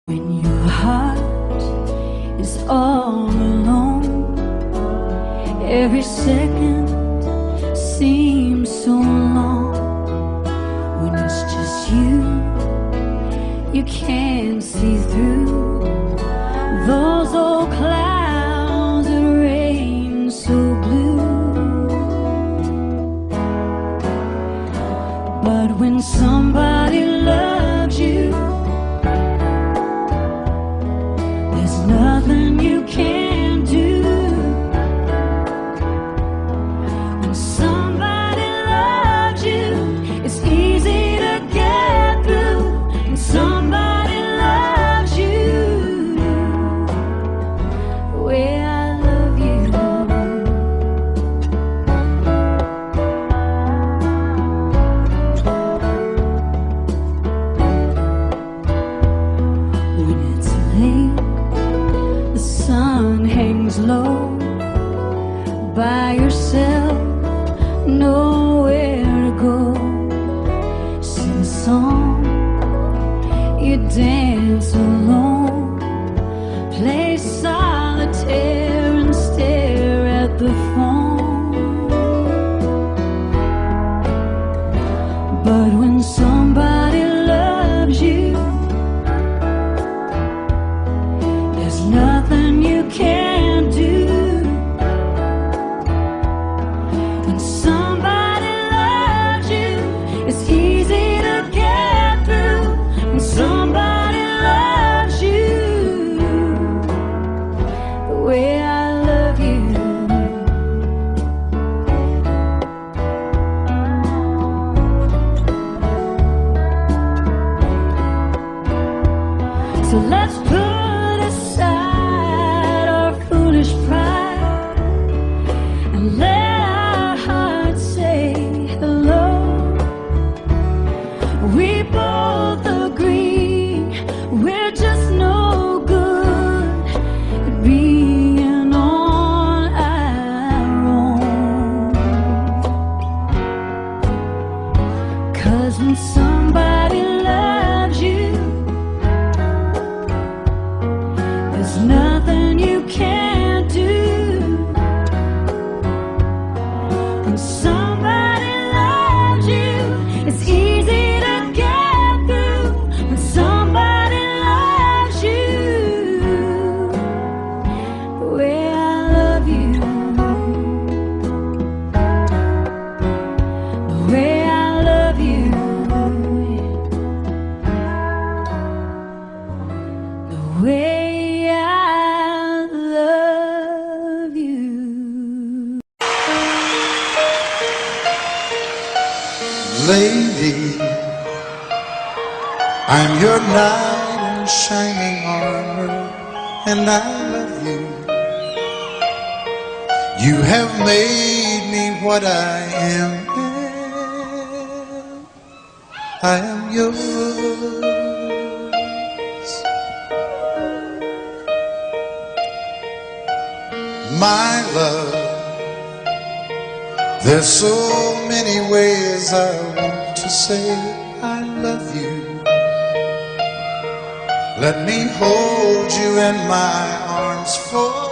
When your heart is all alone, every second seems so long. When it's just you, you can't see through those old clouds that rain so blue. But when somebody loves you, there's nothing you can't do. When somebody loves you, it's easy to get through. When somebody loves you the way I love you. When it's late, the sun hangs low, by yourself, nowhere to go. Sing a song, you dance alone, play solitaire and stare at the phone. But when somebody loves you, there's nothing you can't do. When somebody loves you, it's easy to get through. When somebody loves you the way I love you. So let's put aside our foolish pride and let our hearts say hello. We both agree we're just no good at being on our own. 'Cause when somebody loves you, there's nothing you can't do. When somebody loves you, it's easy to get through. When somebody loves you the way I love you, the way I love you, the way I love you. Lady, I'm your knight in shining armor, and I love you. You have made me what I am. I am yours. My love, there's so many ways I want to say I love you. Let me hold you in my arms forevermore.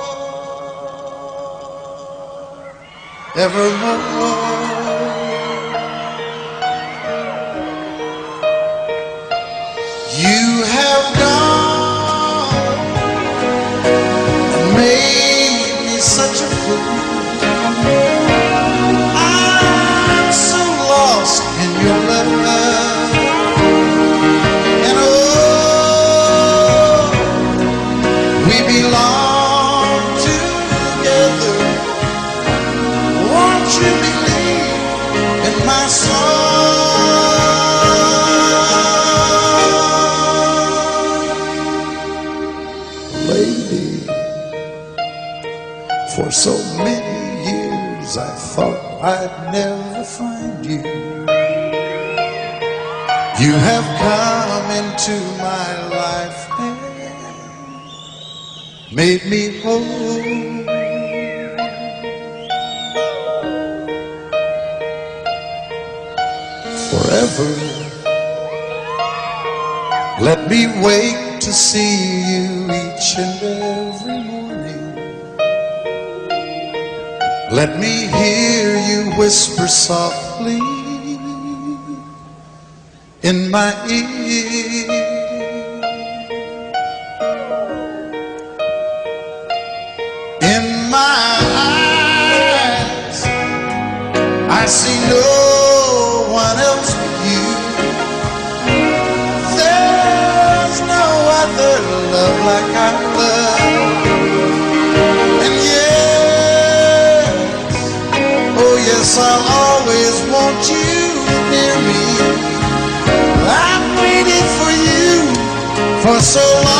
You have gone and made me such a fool. I'm so lost in your love, and oh, we belong together. Won't you believe in my song? Lady, for so many years I thought I'd never find you. You have come into my life and made me whole. Forever, let me wake to see you each and every morning. Let me hear you whisper softly in my ear. In my eyes, I see no one else but you. There's no other love like our love. And yes, oh yes, I'll always want you near me. I've waited for you for so long.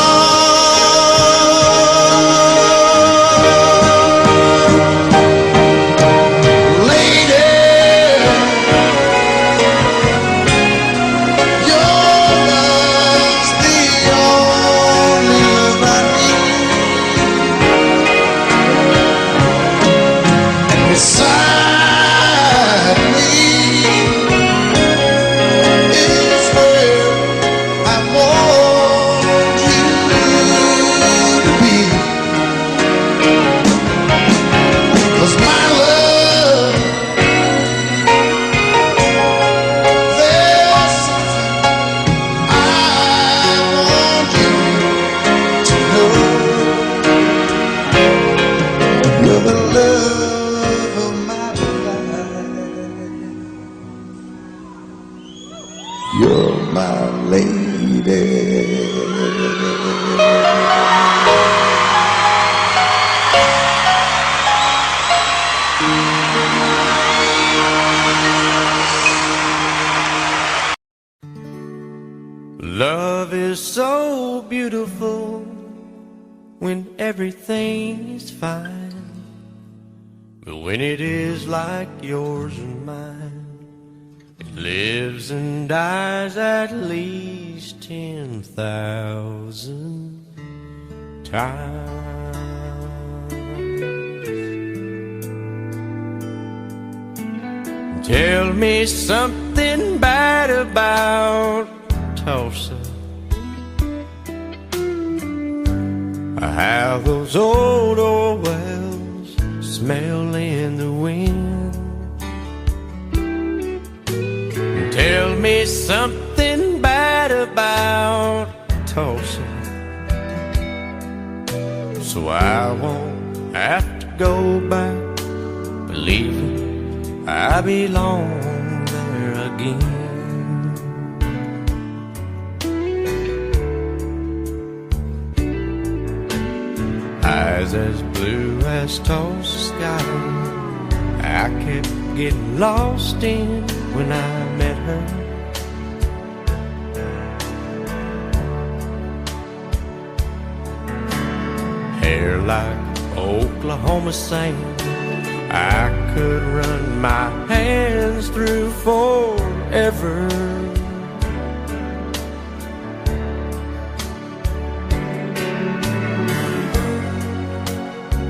You're my lady. Love is so beautiful when everything is fine, but when it is like yours and mine, it lives and dies at least 10,000 times. Tell me something bad about Tulsa, how those old wells smell in the wind. Tell me something bad about Tulsa, so I won't have to go back believing I belong there again. Eyes as blue as Tulsa sky, I kept getting lost in when I met her. Hair like Oklahoma sand, I could run my hands through forever.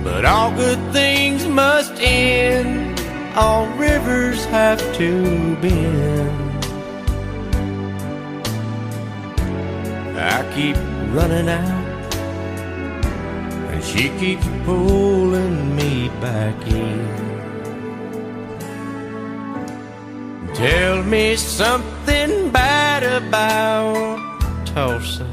But all good things must end, all rivers have to bend. I keep running out, and she keeps pulling me back in. Tell me something bad about Tulsa,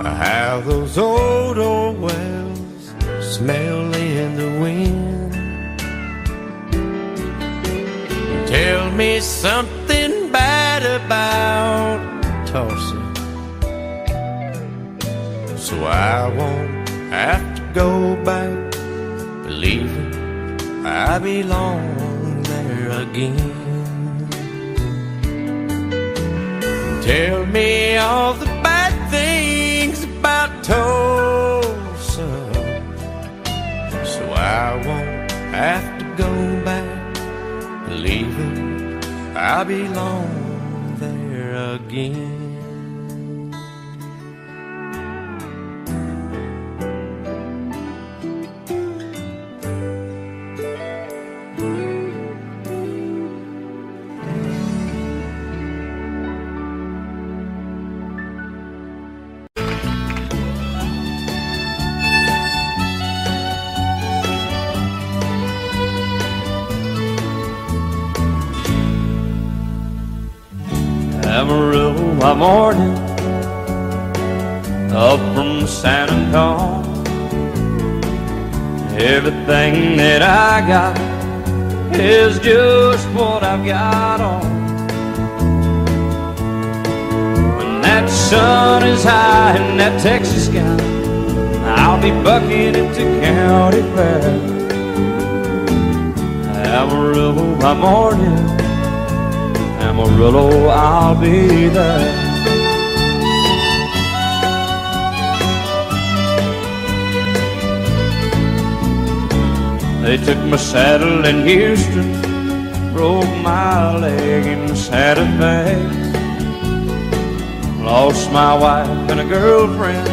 how those old wells smell in the wind. Tell me something bad about Tulsa, so I won't have to go back believing I belong there again. Tell me all the bad things about Tulsa, so I won't have to go back believing I belong there again. Amarillo by morning, up from San Antonio. Everything that I got is just what I've got on. When that sun is high in that Texas sky, I'll be bucking into county fair. Amarillo by morning, Amarillo, I'll be there. They took my saddle in Houston, broke my leg in Santa Fe. Lost my wife and a girlfriend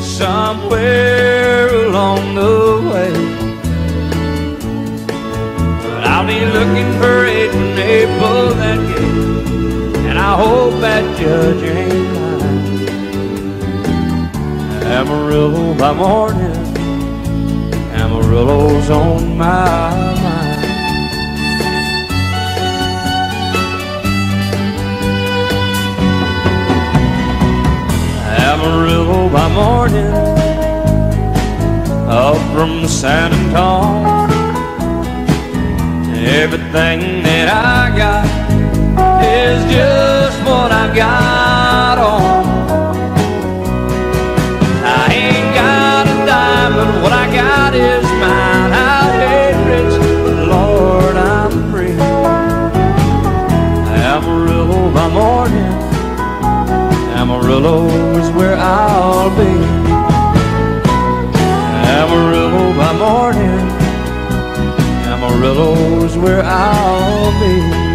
somewhere along the way. But I'll be looking for it when they pull that gate, and I hope that judge ain't lying. Amarillo by morning, Amarillo's on my mind. Amarillo by morning, up from San Antonio. Everything that I got is just what I've got on. I ain't got a dime, but what I got is mine. I ain't rich, but Lord, I'm free. Amarillo by morning, Amarillo is where I'll be. Amarillo by morning, Amarillo is where I'll be.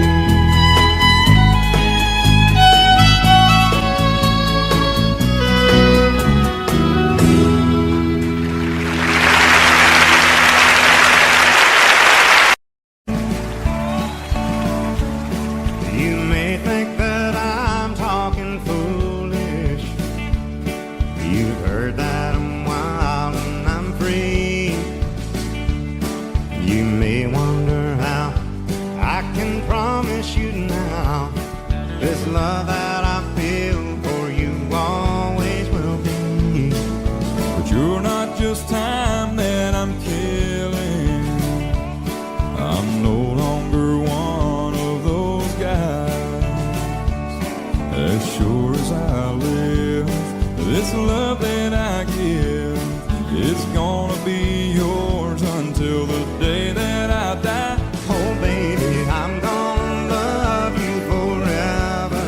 You may think that I'm talking foolish. You've heard that I'm wild and I'm free. You may wonder how I can promise you now this love that I feel for you always will be. But you're not just time that I'm killing. I'm no longer one of those guys. As sure as I live, this love that I give is gonna be yours until the day that I die. Oh baby, I'm gonna love you forever,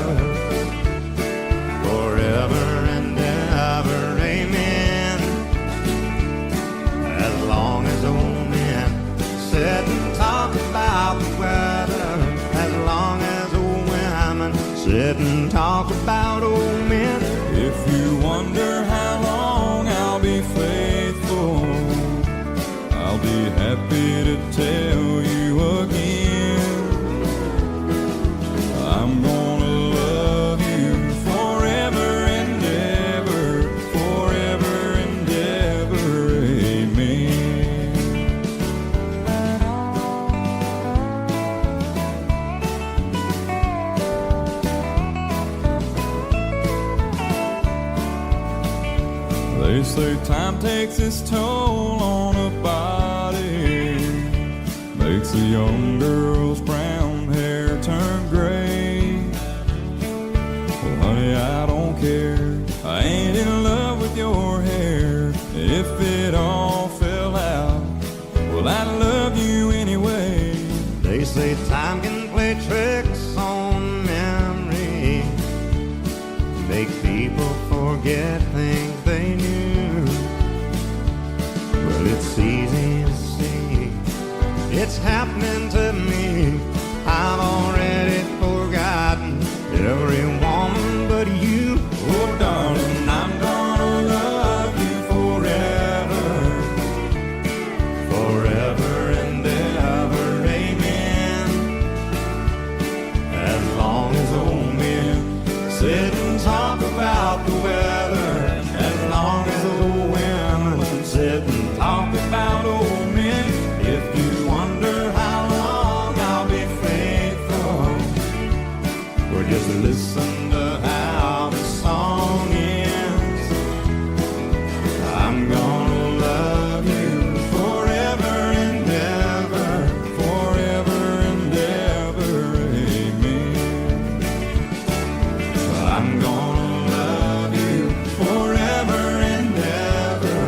forever and ever, amen. As long as old men sit and talk about the weather, as long as old women sit and talk about old men. If you wonder how long I'll be faithful, I'll be happy to tell you again. I'm gonna love you forever and ever, forever and ever, amen. They say time takes its toll on a body, makes a young girl's brown hair turn gray. Well, honey, I don't care. I ain't in love with your hair. If it all fell out, well, I'd love you anyway. They say time can play tricks on memory, make people forget things they knew. Well, it's easy to see, it's happening to me. just listen to how the song ends. I'm gonna love you forever and ever, forever and ever, amen. I'm gonna love you forever and ever,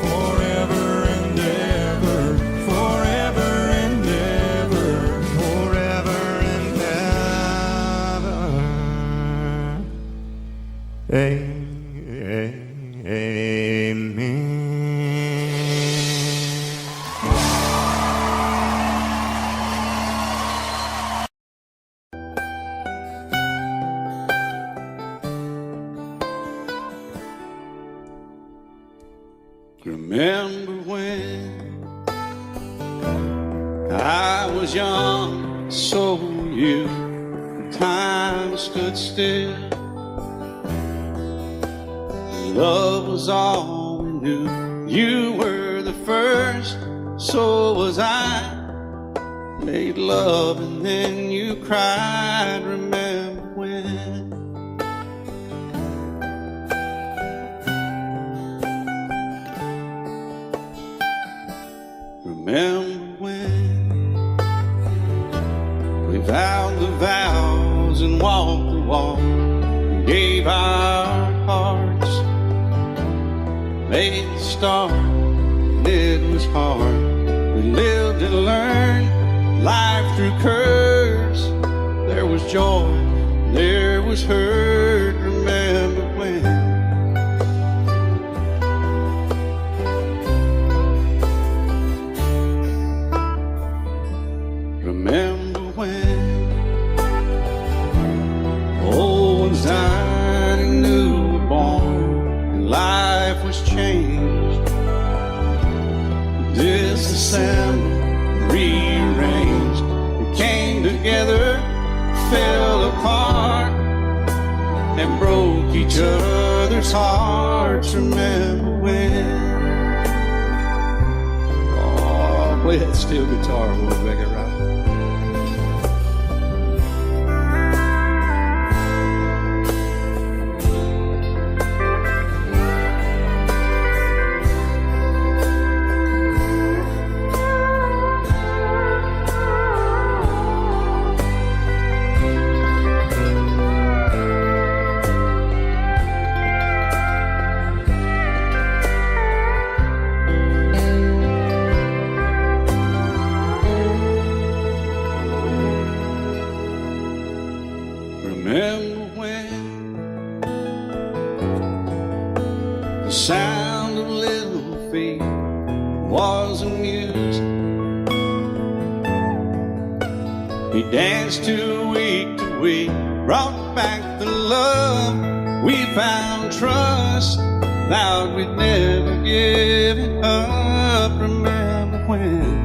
forever and ever, forever and ever, forever and ever. Amen. Remember when I was young, so were you. Time stood still. Love was all we knew. You were the first, so was I. Made love and then you cried. Remember when? Remember when we vowed the vows and walked the walk, and gave our hearts, made the start, and it was hard. We lived and learned life through curves. There was joy, there was hurt. Remember when? Remember when old ones died and new were born, and life was changed, disassembled, rearranged. We came together, fell apart, and broke each other's hearts. Remember when? Oh, play that steel guitar, we'll make it right. Remember when the sound of little feet was amusing? We danced to week, brought back the love. We found trust, vowed we'd never give it up. Remember when?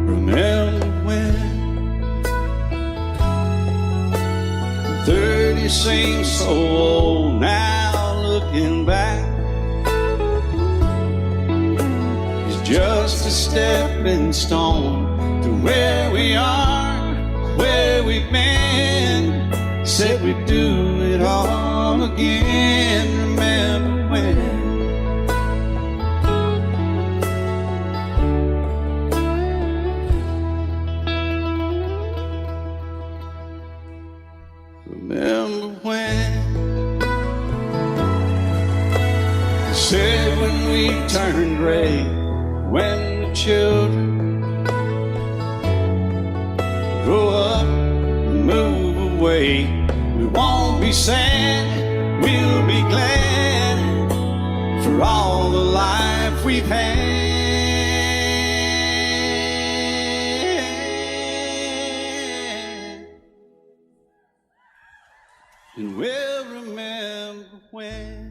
Remember when 30 seems so old now, looking back. It's just a stepping stone to where we are, where we've been. Said we'd do it all again. Remember when? Remember when they said when we turned gray, when the children grow up and move away, we won't be sad, we'll be glad for all the life we've had. And we'll remember when.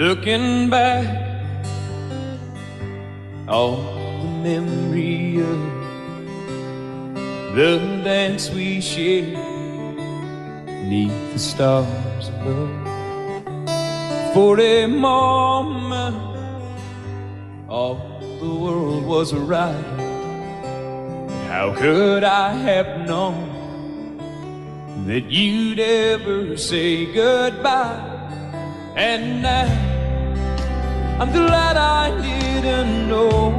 Looking back on the memory of the dance we shared beneath the stars above. For a moment, all the world was right. How could I have known that you'd ever say goodbye? And now I'm glad I didn't know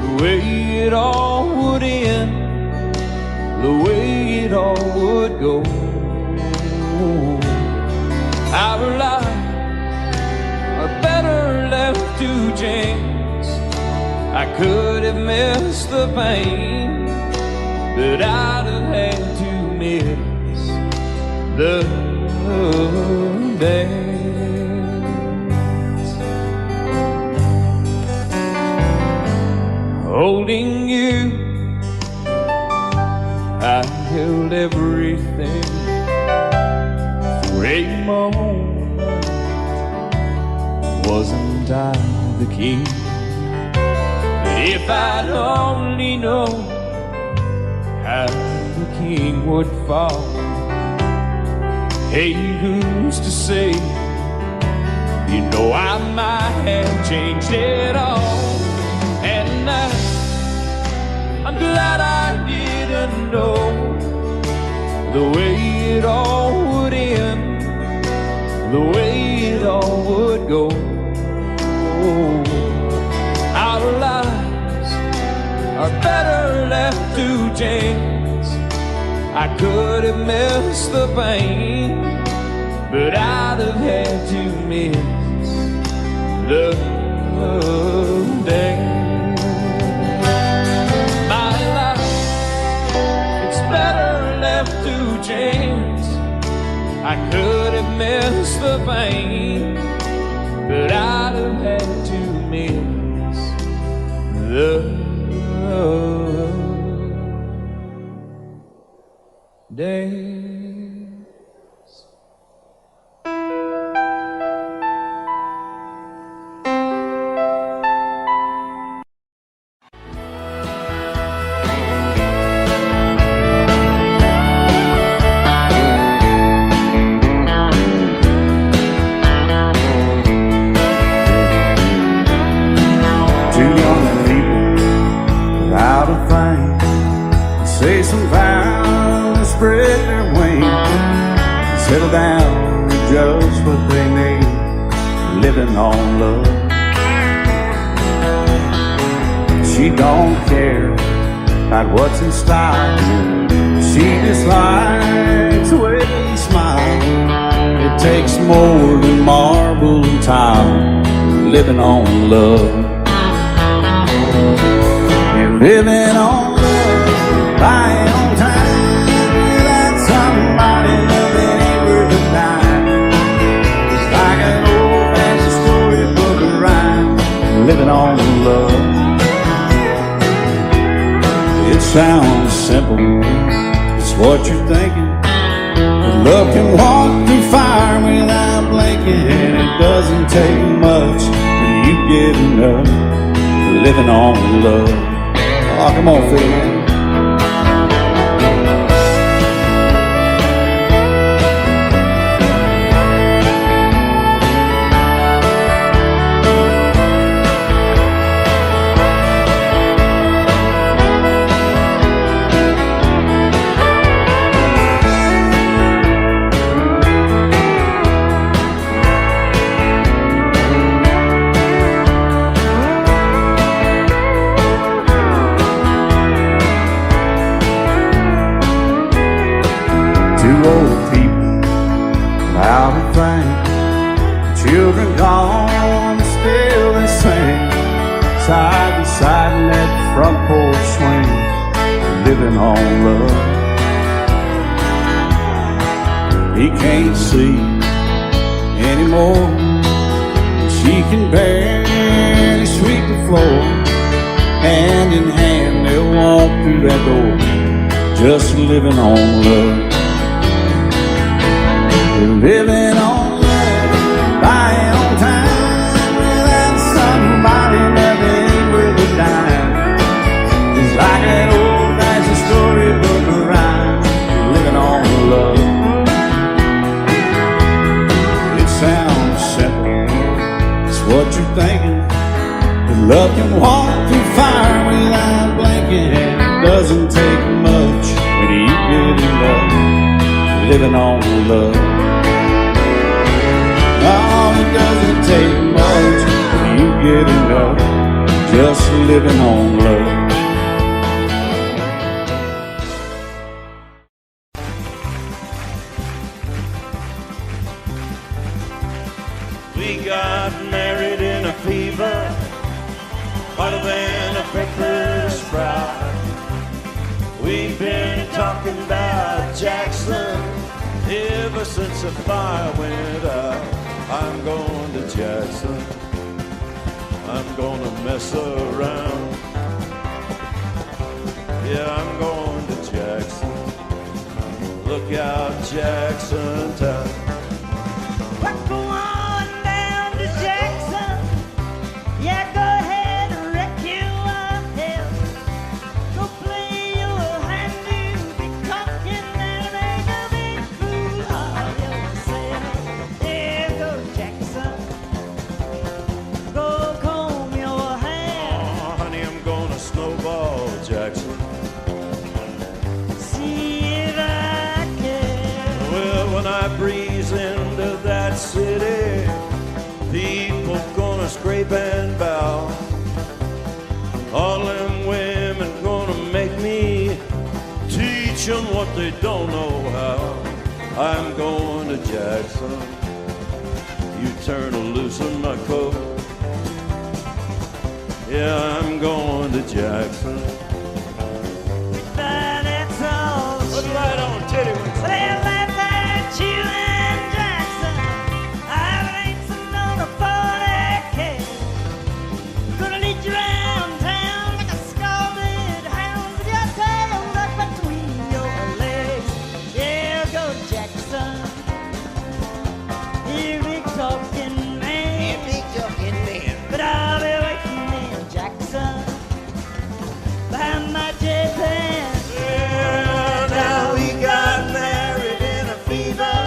the way it all would end, the way it all would go. Our lives are better left to chance. I could have missed the pain, but I'd have had to miss the dance. Holding you, I held everything. For a moment, wasn't I the king? But if I'd only known how the king would fall, hey, who's to say? You know I might have changed it all. And now I'm glad I didn't know the way it all would end, the way it all would go. Our lives are better left to chance. I could have missed the pain, but I'd have had to miss the dance. My life, it's better left to chance. I could have missed the pain, but I'd have had to miss the days. Two young people without a thing, say some vows, spread their wings, settle down to just what they need, living on love. She don't care about what's in style, she just likes the way he smiles. It takes more than marble and tile, living on love. You're living on love, buying on time, without somebody loving ain't worth a dime. It's like an old-fashioned storybook of rhyme, living on love. It sounds simple, it's what you're thinking, but love can walk through fire without blinking, and it doesn't take much for you getting up, living on love. Oh, come on, Phil, man. Old people without a thing, children gone, still they sing, side by side in that front porch swing, living on love. He can't see anymore, she can barely sweep the floor. Hand in hand they'll walk through that door, just living on love. Living on love, buying on you're thinking. That love can walk through fire without blinking. And it doesn't take much when you get in love, living on love. Oh, it doesn't take much when you get in love, just living on love. We got married in a fever, hotter than a pepper sprout. We've been talking about Jackson ever since the fire went out. I'm going to Jackson, I'm gonna mess around. Yeah, I'm going to Jackson, look out Jackson town. Go on down to Jackson. Yeah, go ahead and wreck your hell. Go play your hand, you be talking and make a big fool of yourself. Yeah, go Jackson. Go comb your hair. Oh, honey, I'm gonna snowball Jackson. See if I can. Well, when I breeze into that city, people gonna scrape and bow. All them women gonna make me teach them what they don't know how. I'm going to Jackson, you turn loose in my coat. Yeah, I'm going to Jackson. But that's all. Put the light on, titty wings. Well, laugh at you and Jackson. I ain't sitting on a 40K. Gonna lead you around town like a scalded hound with your tail tucked between your legs. Yeah, go Jackson. You big talking man. But I'll be waiting in Jackson behind my J-Pan. Well, now we got married in a fever,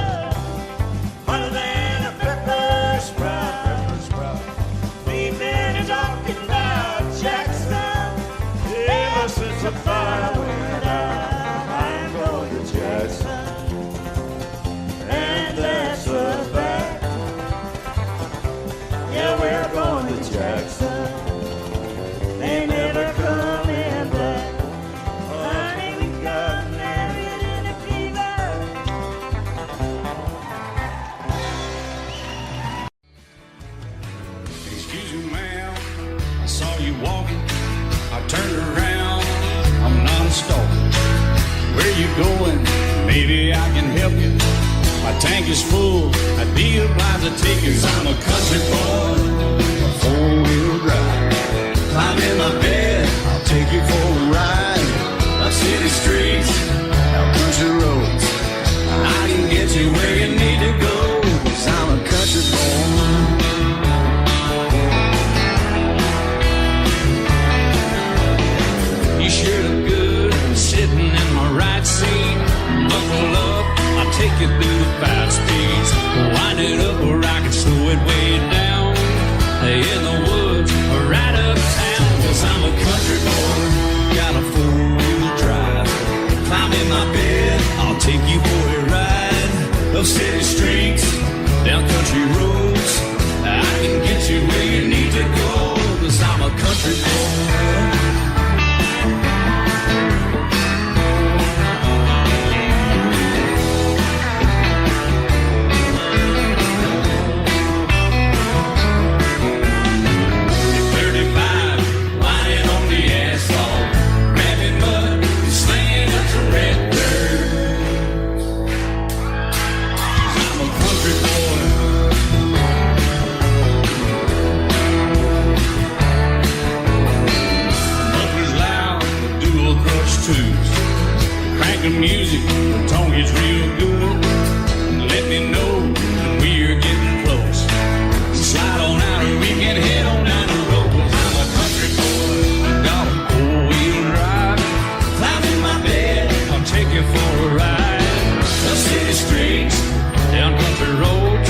hotter than a pepper sprout. We've been talking about Jackson ever since the fire went out. I'm going to Jackson, and that's a fact. Yeah, we're going to Jackson. They never coming back. Honey, we got married in a fever. Excuse me, ma'am, I saw you walking. I turned around, I'm not a stalker. Where you going? Maybe I can help you. My tank is full, I'd be obliged to take you. 'Cause I'm a country boy, a four-wheel drive. Climb in my bed, I'll take you for a ride. Up city streets, out country roads. I can get you where you need to go. 'Cause I'm a country boy. You sure look good sitting in my right seat. Buckle up, I'll take you through the 5 speeds. Wind it up or I can slow it way down. In the woods or right uptown. 'Cause I'm a country boy, got a 4-wheel drive. Climb in my bed, I'll take you for a ride. Up city streets, down country roads. I can get you where you need to go. 'Cause I'm a country boy. Cranking music, the tone gets real good. Let me know when we're getting close. Slide on out and we can head on down the road. 'Cause I'm a country boy, got a 4-wheel drive. Climb in my bed, I'll take you for a ride. Up city streets, down country roads.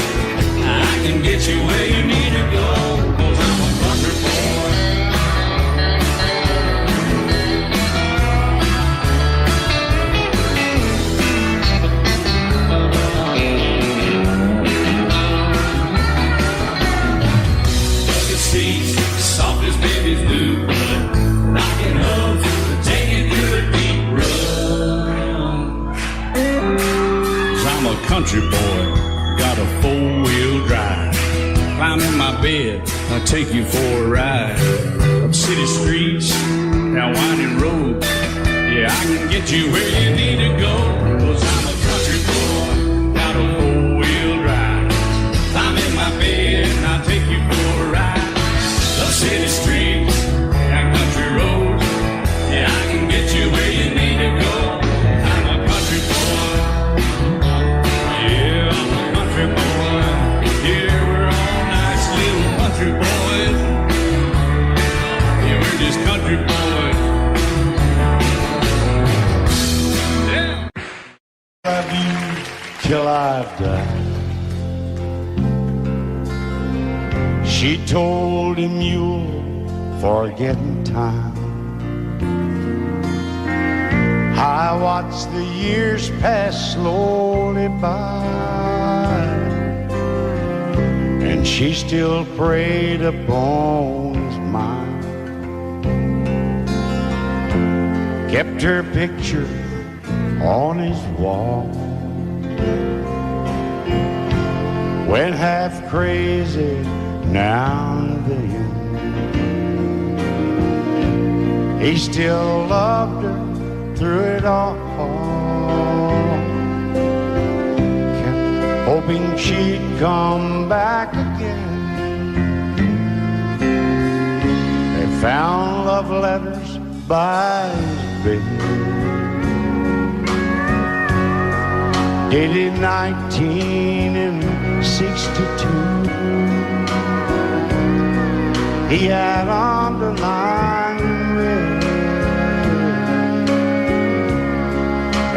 I can get you where you need to go. 'Cause climb in my bed, I'll take you for a ride. Up city streets, down winding roads. Yeah, I can get you where you need to go. 'Cause I'm a country boy, got a four-wheel drive. Climb in my bed and I'll take you for a ride. Up city streets, down country roads. Yeah, I can get you where you need to go. I'm a country boy. Yeah, I'm a country boy. Yeah, we're all nice little country boys. Yeah, we're just country boys. Yeah. Love you till I've died. She told him you'll forget in time. I watched the years pass slowly by, and she still preyed upon his mind. Kept her picture on his wall. Went half crazy now and then. He still loved her through it all. Kept hoping she'd come back again. They found love letters by his bed, dated 1962. He had underlined red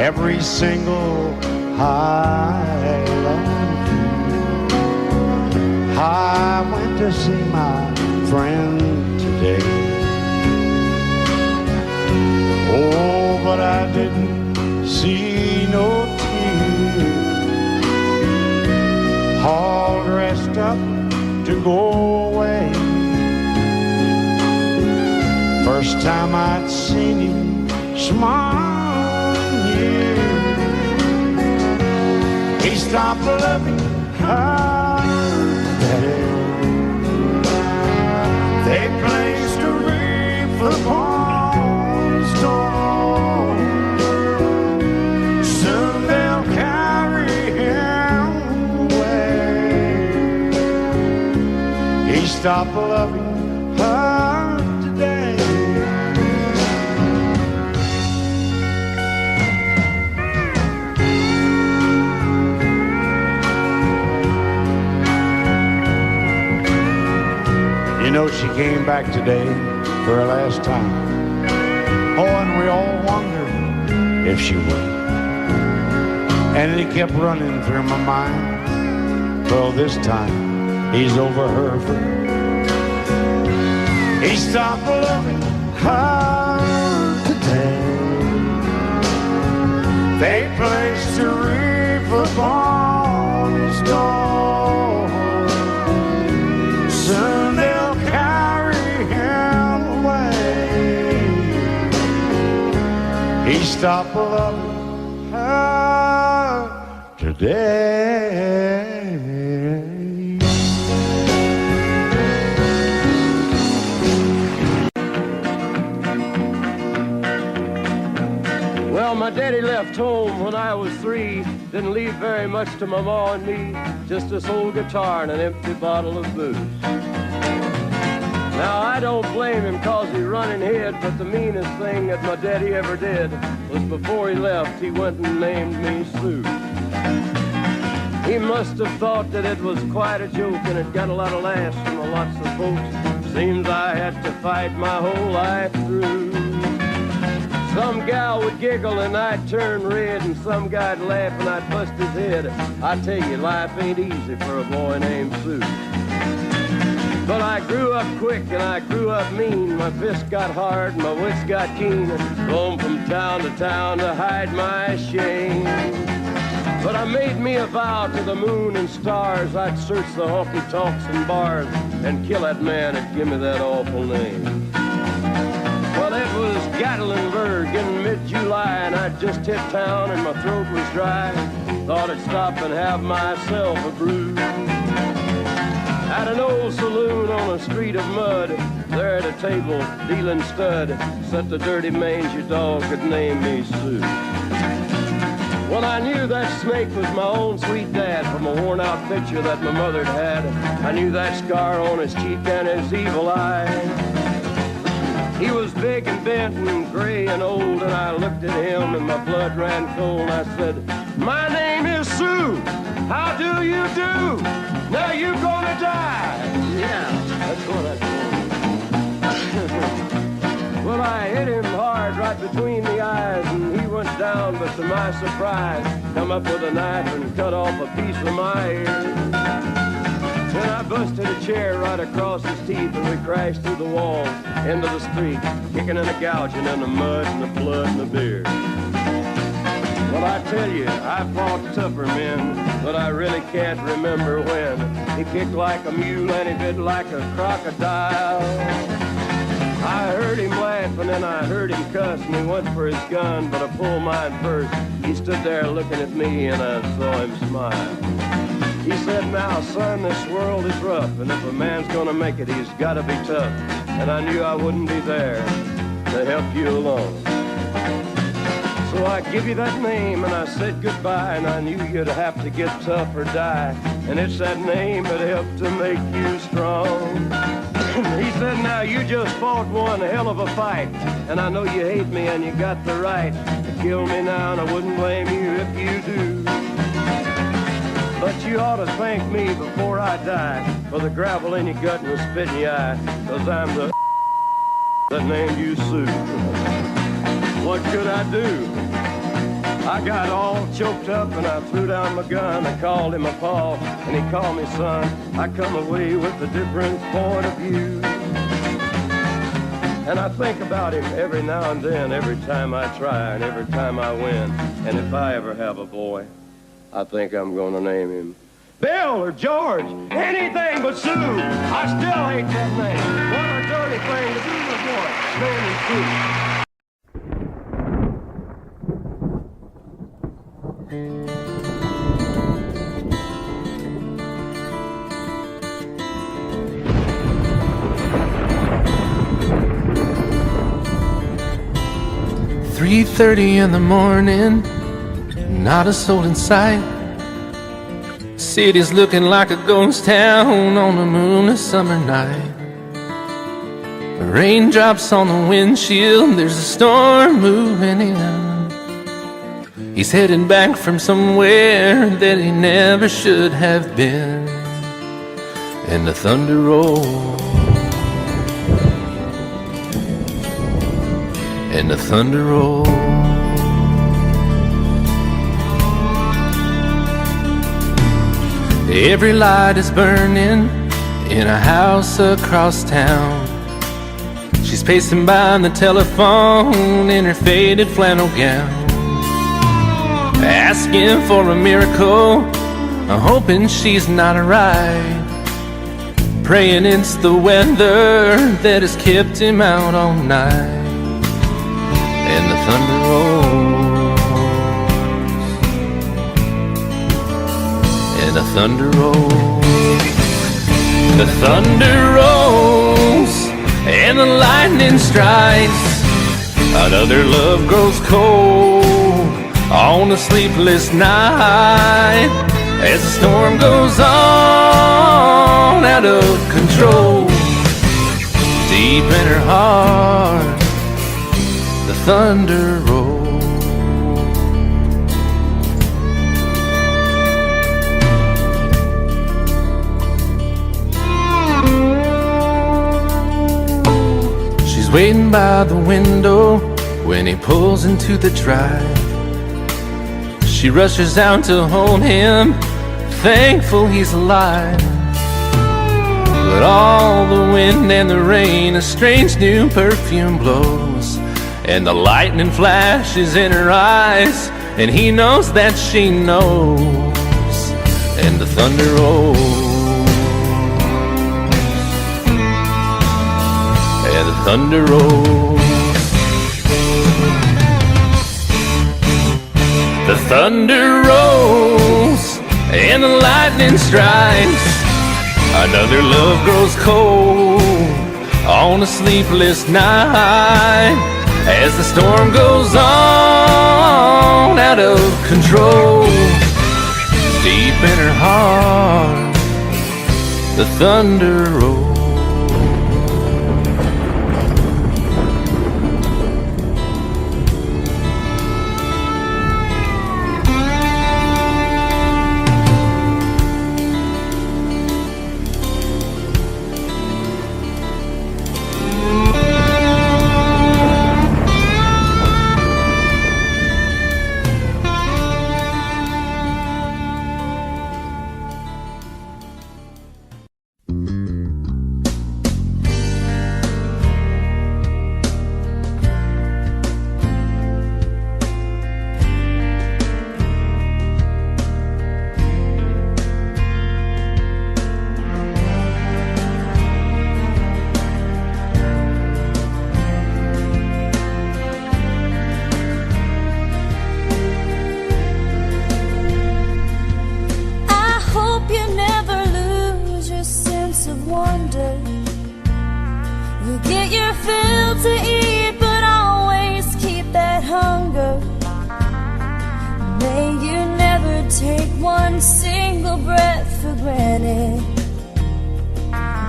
every single I love you. I went to see my friend today. Oh, but I didn't see no tears. All dressed up to go away. First time I'd seen him smile in years. He stopped loving her today. They placed a wreath upon his door. Soon they'll carry him away. He stopped loving her today. You know, she came back today for her last time. Oh, and we all wondered if she would. And it kept running through my mind. Well, this time, he's over her for good. He stopped loving her today. They placed a wreath upon his door. Soon they'll carry him away. He stopped loving her today. Well, my daddy left home when I was 3. Didn't leave very much to my ma and me. Just this old guitar and an empty bottle of booze. Now, I don't blame him 'cause he running hid, but the meanest thing that my daddy ever did was before he left, he went and named me Sue. He must have thought that it was quite a joke, and it got a lot of laughs from lots of folks. Seems I had to fight my whole life through. Some gal would giggle and I'd turn red, and some guy'd laugh and I'd bust his head. I tell you, life ain't easy for a boy named Sue. But I grew up quick and I grew up mean. My fists got hard and my wits got keen. Roamed from town to town to hide my shame. But I made me a vow to the moon and stars, I'd search the honky-tonks and bars and kill that man that give me that awful name. Well, it was Gatlinburg in mid-July, and I'd just hit town and my throat was dry. Thought I'd stop and have myself a brew. Had an old saloon on a street of mud, there at a table, dealing stud, sat the dirty mangy dog that named me Sue. Well, I knew that snake was my own sweet dad from a worn-out picture that my mother had. I knew that scar on his cheek and his evil eye. He was big and bent and gray and old, and I looked at him and my blood ran cold. I said, "My name is Sue. How do you do? Now you gonna die." Yeah, that's what I told him. Well, I hit him hard right between the eyes, and he went down, but to my surprise, come up with a knife and cut off a piece of my ear. Then I busted a chair right across his teeth, and we crashed through the walls into the street, kicking and a gouging in the mud and the blood and the beer. Well, I tell you, I fought tougher men, but I really can't remember when. He kicked like a mule and he bit like a crocodile. I heard him laugh and then I heard him cuss, and he went for his gun, but I pulled mine first. He stood there looking at me and I saw him smile. He said, "Now, son, this world is rough, and if a man's gonna make it, he's gotta be tough." And I knew I wouldn't be there to help you along. So I give you that name and I said goodbye, and I knew you'd have to get tough or die. And it's that name that helped to make you strong. He said, "Now you just fought one hell of a fight, and I know you hate me and you got the right to kill me now, and I wouldn't blame you if you do. But you ought to thank me before I die for the gravel in your gut and the spit in your eye, 'cause I'm the that named you Sue." What could I do? I got all choked up and I threw down my gun. I called him a paw and he called me son. I come away with a different point of view. And I think about him every now and then, every time I try and every time I win. And if I ever have a boy, I think I'm gonna name him Bill or George, anything but Sue. I still hate that name. What a dirty thing to do to a boy, naming Sue. 3:30 in the morning, not a soul in sight. City's looking like a ghost town on a moonless summer night. Raindrops on the windshield, there's a storm moving in. He's heading back from somewhere that he never should have been. And the thunder rolls, and the thunder rolls. Every light is burning in a house across town. She's pacing by the telephone in her faded flannel gown, asking for a miracle, hoping she's not alright, praying it's the weather that has kept him out all night. And the thunder rolls, and the thunder rolls, the thunder rolls, and the lightning strikes. Another love grows cold on a sleepless night, as the storm goes on out of control. Deep in her heart, the thunder rolls. She's waiting by the window when he pulls into the drive. She rushes out to hold him, thankful he's alive. But all the wind and the rain, a strange new perfume blows, and the lightning flashes in her eyes, and he knows that she knows. And the thunder rolls, and the thunder rolls. The thunder rolls, and the lightning strikes. Another love grows cold on a sleepless night as the storm goes on out of control. Deep in her heart, the thunder rolls.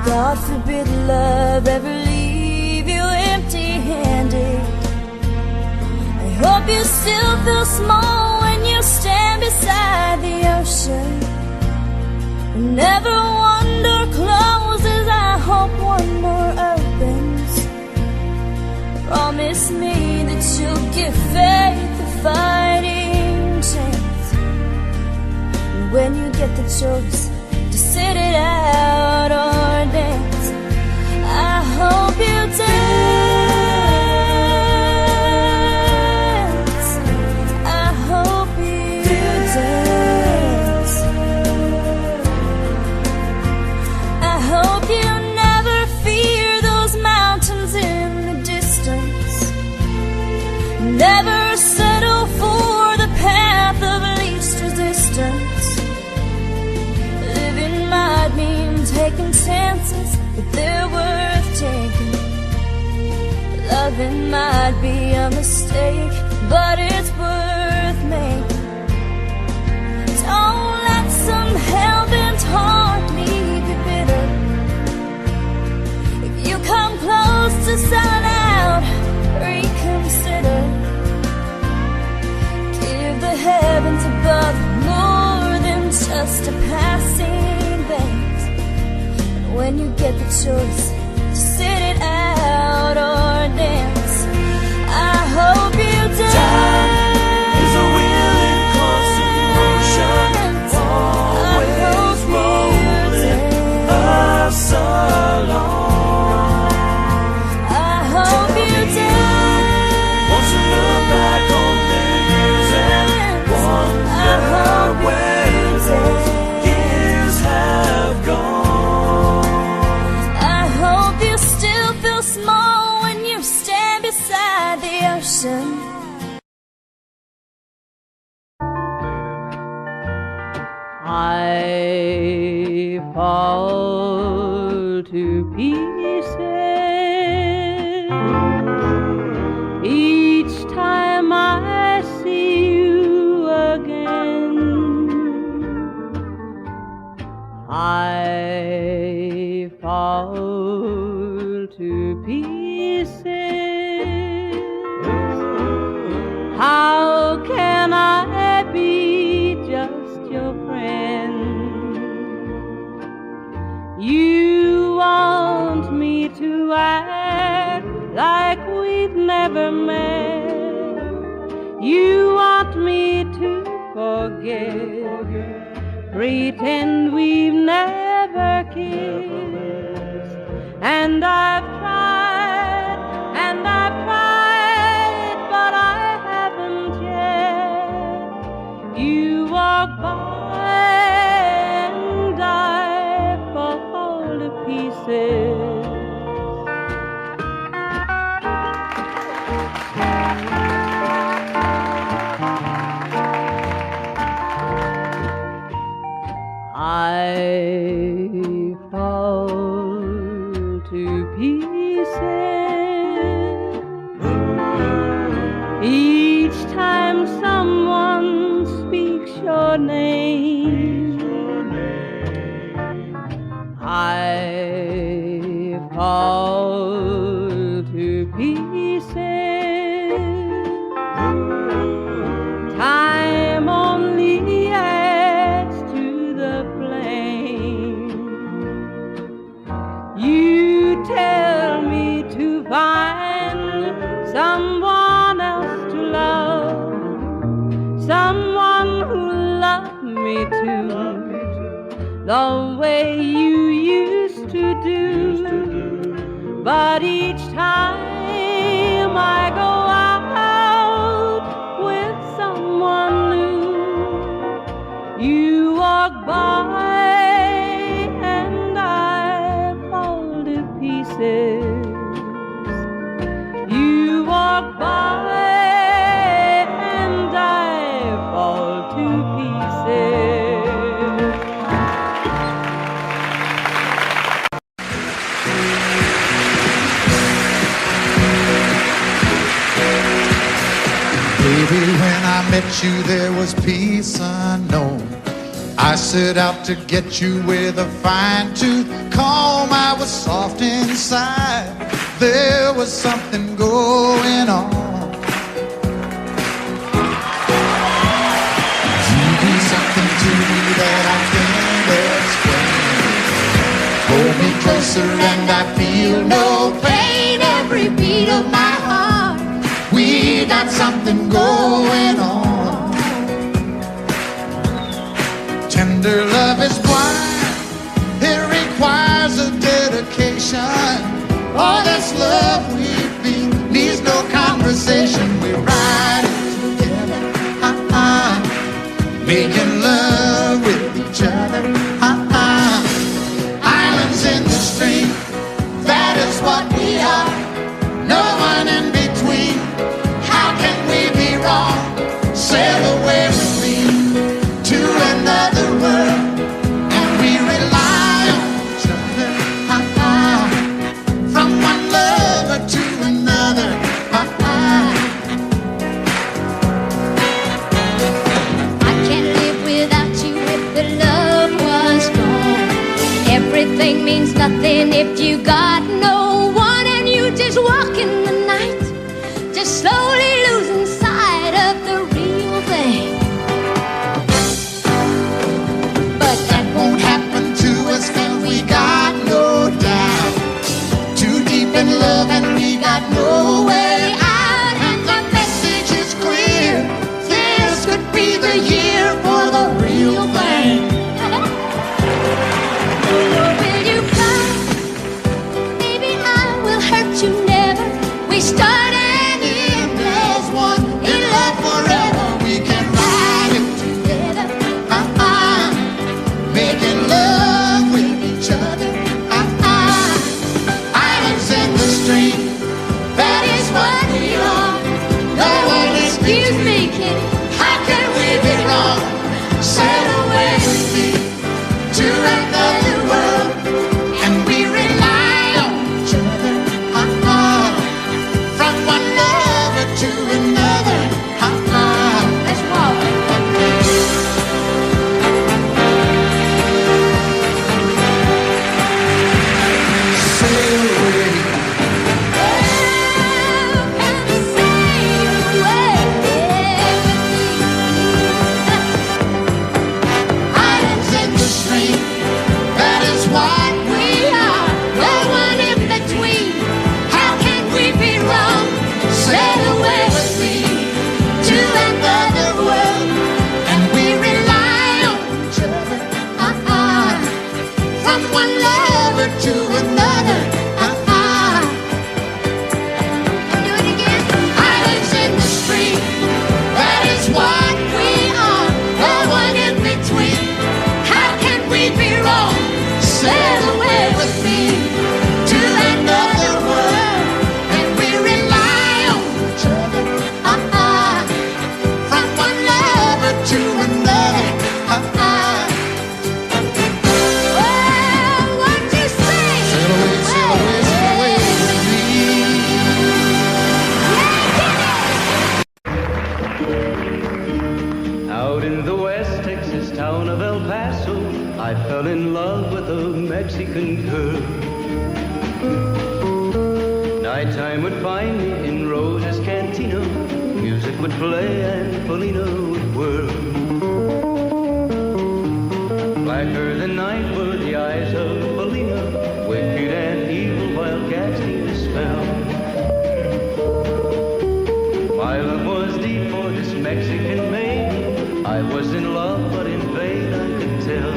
God forbid love ever leave you empty-handed. I hope you still feel small when you stand beside the ocean. Whenever one door closes, I hope one more opens. Promise me that you'll give faith a fighting chance. And when you get the choice to sit it out or dance, I hope you dance. I hope you dance. I hope you never fear those mountains in the distance. Never settle for the path of least resistance. Might mean taking chances, but they're worth taking. Loving might be a mistake, but it's worth making. Don't let some hell-bent heart leave you bitter. If you come close to selling out, reconsider. Give the heavens above more than just a passing. When you get the choice to sit it out or dance, I hope you dance. Time is a wheel in constant motion, always rolling us along. I hope you dance. Won't you look back on the years and wonder where those years have gone? Small when you stand beside the ocean. I fall to pieces each time I see you again. I fall to pieces. How can I be just your friend? You want me to act like we've never met. You want me to forget, pretend we've never kissed. And I've tried, but I haven't yet. You walk by and I fall to pieces. I fall pieces. Each time someone speaks your name, I fall to pieces. Time only adds to the flame. You tell me to find someone else to love, someone who loved me too, the way you used to do. But each time I go out with someone new, you walk by and I fall to pieces. You walk by and I fall to pieces. Baby, when I met you, there was peace unknown. I set out to get you with a fine-tooth comb. I was soft inside. There was something going on. You do something to me that I can't explain. Hold me closer and I feel no pain. Every beat of my heart, we got something going on. Tender love is blind. It requires a dedication. All this love we feel needs no conversation. We're riding together, making love with each other, Islands in the stream, that is what we are. No one in between. How can we be wrong? Sail away with me to another world, and we rely on each other, from one lover to another, I can't live without you if the love was gone. Everything means nothing if you got no one, and you just walk in the night, just slowly losing sight of the real thing. but that won't happen to us 'cause we got no doubt. Too deep in love and we got no way out, and the message is clear. This could be the year for the real thing. Will you come? Maybe I will hurt you never. We start and end Mexican girl. Nighttime would find me in Rose's cantina. Music would play and Polina would whirl. Blacker than night were the eyes of Polina, wicked and evil while casting a spell. My love was deep for this Mexican maiden. I was in love, but in vain I could tell.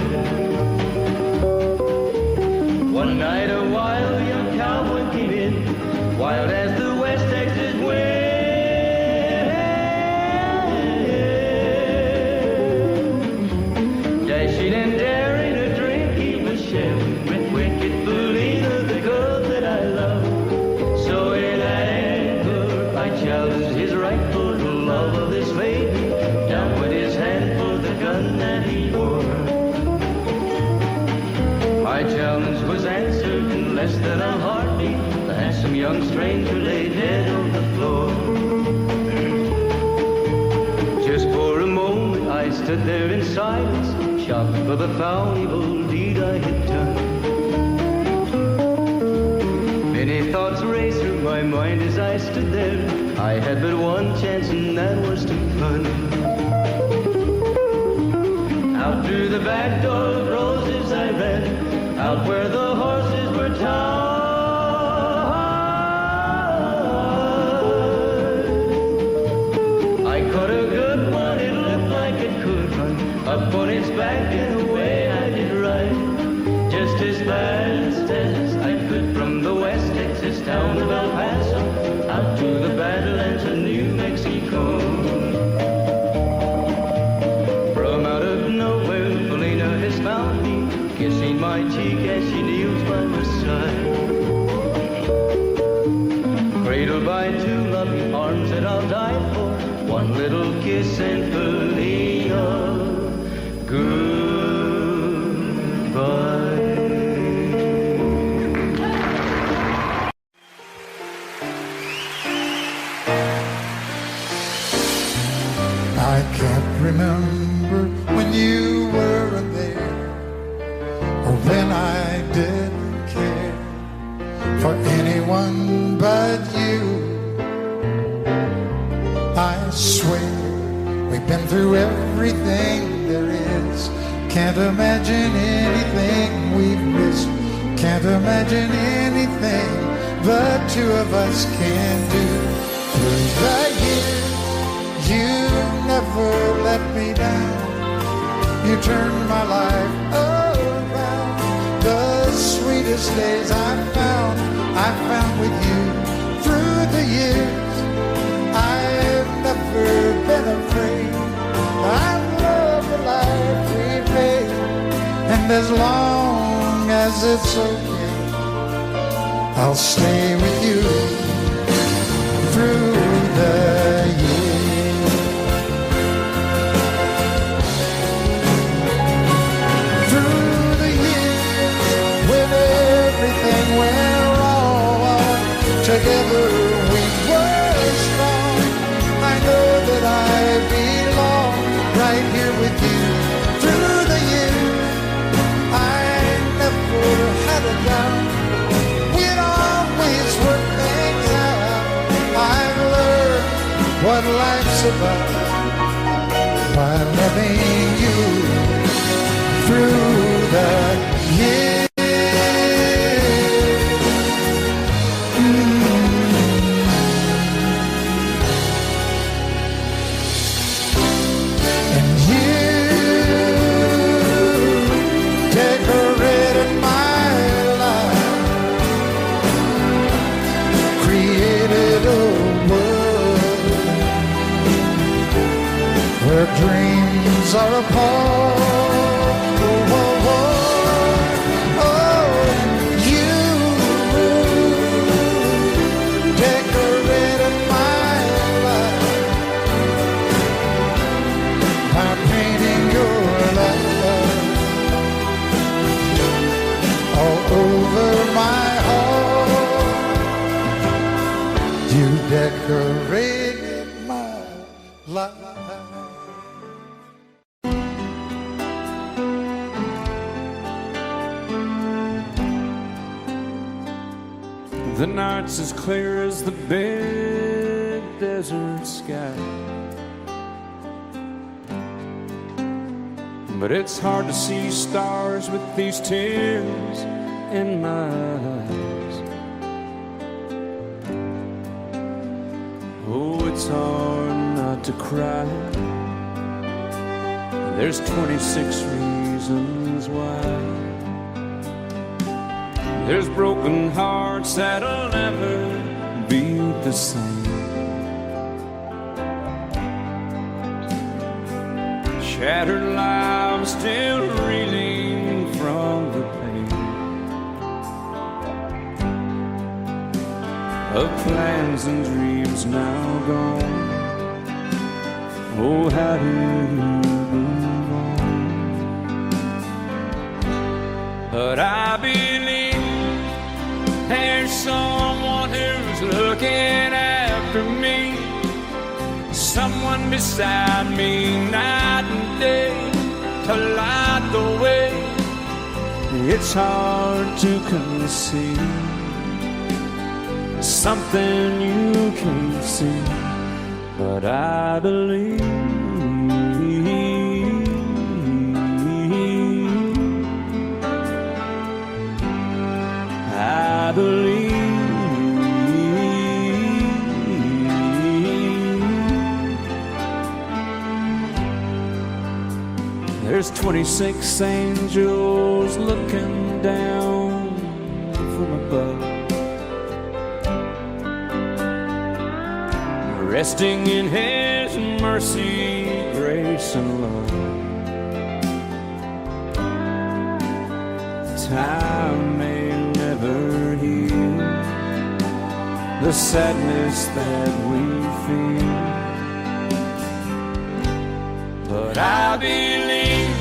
One night a wild young cowboy came in, wild as the West Texas wind. Dashing and daring a drink he was sharing with wicked Felina, the girl that I love. So in anger I challenged his right for the love of this maiden. Down went his hand for the gun that he wore. My challenge was answered in less than a heartbeat. The handsome young stranger lay dead on the floor. Just for a moment I stood there in silence, shocked for the foul evil deed I had done. Many thoughts raced through my mind as I stood there. I had but one chance and that was to run. Out through the back door of Roses I ran, out where the horses were tied. I caught a good one, it looked like it could run. Up on its back and away I did ride, just as fast as I could from the West Texas town of El Paso out to the Badlands of New Mexico. From out of nowhere, Felina has found me, kissing my cheek as she kneels by my side. Cradled by two loving arms that I'll die for, one little kiss and Felina, goodbye. I can't remember when you weren't there, or when I didn't care for anyone but you. I swear we've been through everything there is. Can't imagine anything we've missed. Can't imagine anything the two of us can do. Through the years you never let me down. You turned my life around. The sweetest days I found with you. Through the years I've never been afraid. I love the life we've made, and as long as it's okay, I'll stay with you through the years. Through the years, when everything went wrong, together we were strong. I know that I belong right here with you. Through the years, I never had a doubt. We'd always work things out. I've learned what life's about by loving you through the years. And you decorated my life, created a world where dreams are apart. Oh, oh, oh, oh, you decorated my life by painting your love all over my heart. You decorated my life. The night's as clear as the big desert sky. But it's hard to see stars with these tears in my eyes. Oh, it's hard not to cry. There's 26 reasons why. There's broken hearts that'll never be the same. Shattered lives still reeling from the pain of plans and dreams now gone. Oh, how do you move on? But I believe there's someone who's looking after me, someone beside me night and day to light the way. It's hard to conceive something you can't see, but I believe. I believe. There's 26 angels looking down from above, resting in His mercy, grace, and love. Time may never heal the sadness that we feel, but I believe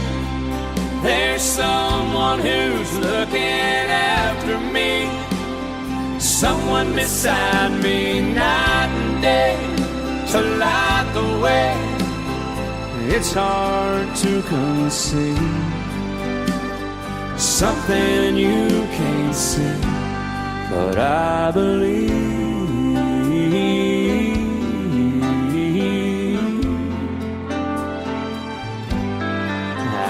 there's someone who's looking after me, someone beside me night and day to light the way. It's hard to conceive something you can't see, but I believe.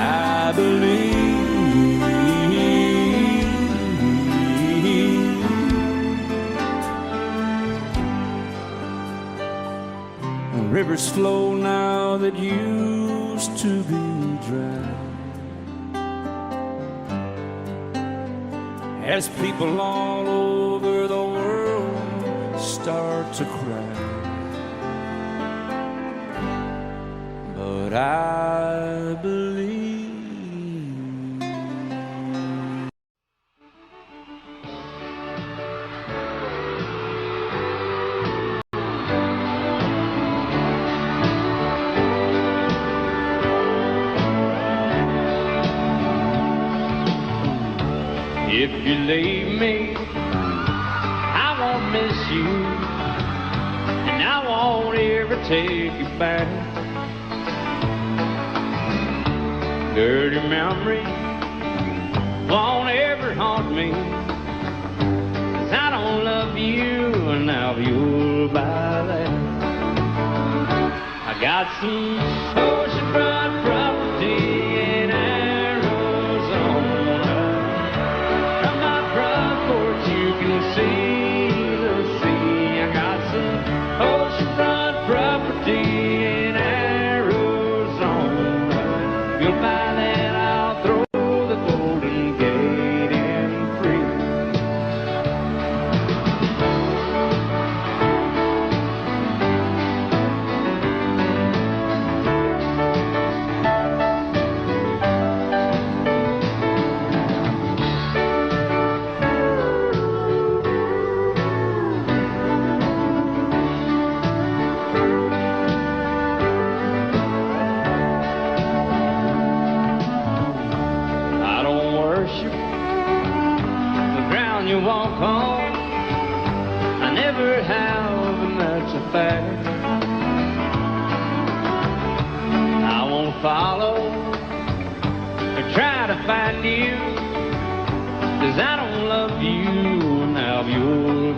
I believe. Rivers flow now that used to be dry, as people all over the world start to cry. But I believe. If you leave me, I won't miss you, and I won't ever take you back. Dirty memory won't ever haunt me, 'cause I don't love you, and now you'll buy that. I got some oceanfront property in Arizona. From my front porch you can see the sea. I got some oceanfront property in Arizona. You'll buy that, I'll throw the Golden Gate in free. You walk on, I never have, and that's a fact. I won't follow or try to find you, 'cause I don't love you, now you're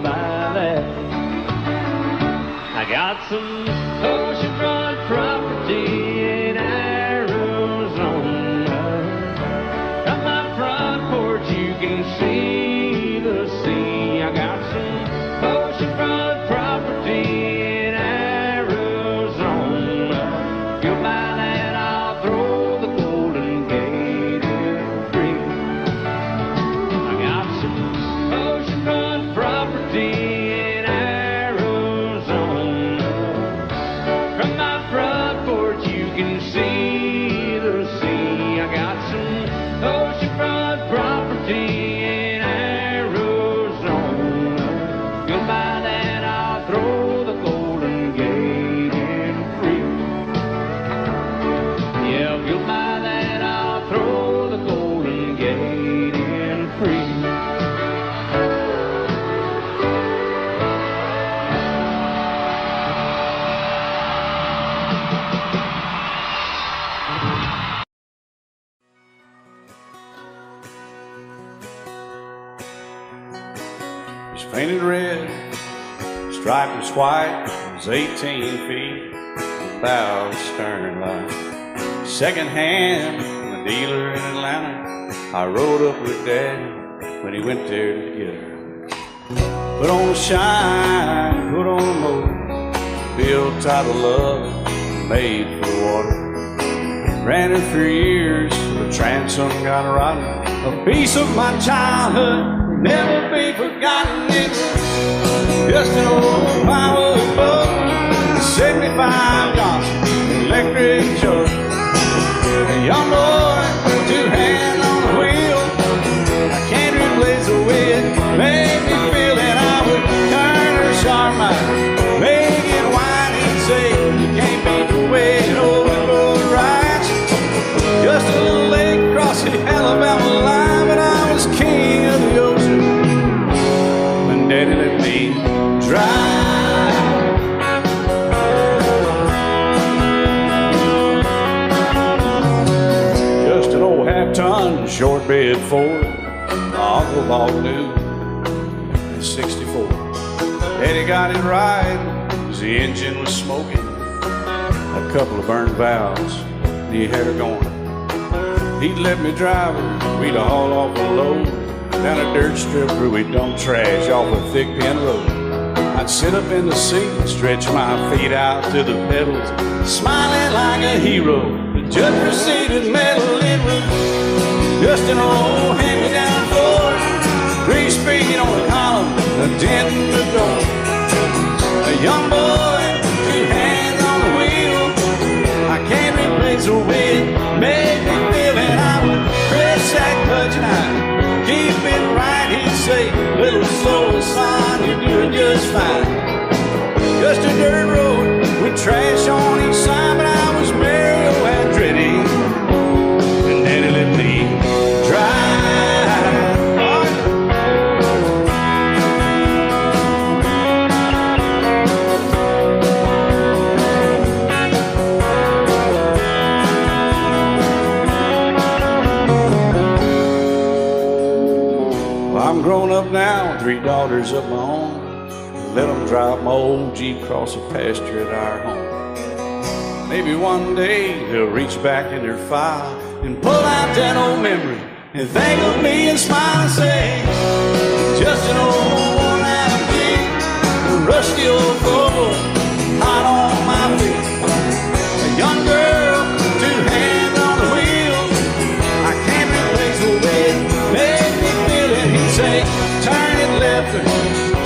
I got some oceanfront property in Arizona. From my front porch you can see the sea. I got some oceanfront property in Arizona. If you'll buy that, I'll throw the Golden Gate in free. I got some oceanfront property in Arizona. From my front porch you can see the sea. I got some oceanfront property in Arizona. If you'll buy that, I'll throw the Golden Gate in free. Yeah, if you'll buy that, I'll throw the Golden Gate in free. It's painted red, striped was white, it was 18 feet, about stern line. Second hand from a dealer in Atlanta. I rode up with Daddy when he went there to get her. Put on a shine, put on a motor, built out of love, made for the water. Ran it for years, the transom got rotten. A piece of my childhood never be forgotten. It's just an old plywood boat, 75 Johnson electric truck. A young boy, two hands on the wheel. I can't replace the way it made me feel that I would turn her sharp mind, make it wide and say you can't beat the way an old boat rides. Just a little lake across the Alabama line, but I was king of the ocean when Daddy let me drive. Just an old half-ton short bed Ford my uncle bought new in '64. Daddy got it right as the engine was smoking, a couple of burned valves, and he had her going. He'd let me drive her, we'd haul off a load down a dirt strip where we dump trash off a thick pin road. I'd sit up in the seat and stretch my feet out to the pedals, smiling like a hero. The judge proceeded metal, it was just an old hand-me-down Ford, 3-speed on the column, a dent in the door. A young boy, two hands on the wheel. I can't replace the way it made me feel, and I would press that clutch and I'd keep it right. He'd say, little slow, son, you're doing just fine. Just a dirt road with trash on each side, but I was Mario Andretti, and Daddy let me drive. I'm grown up now, 3 daughters of my own. Let them drive my old Jeep across the pasture at our home. Maybe one day they'll reach back in their file and pull out that old memory and think of me and smile and say, just an old worn-out Jeep, a rusty old Volvo, hot on my feet. A young girl, 2 hands on the wheel. I can't replace the way it made me feel it. He'd say, turn it left or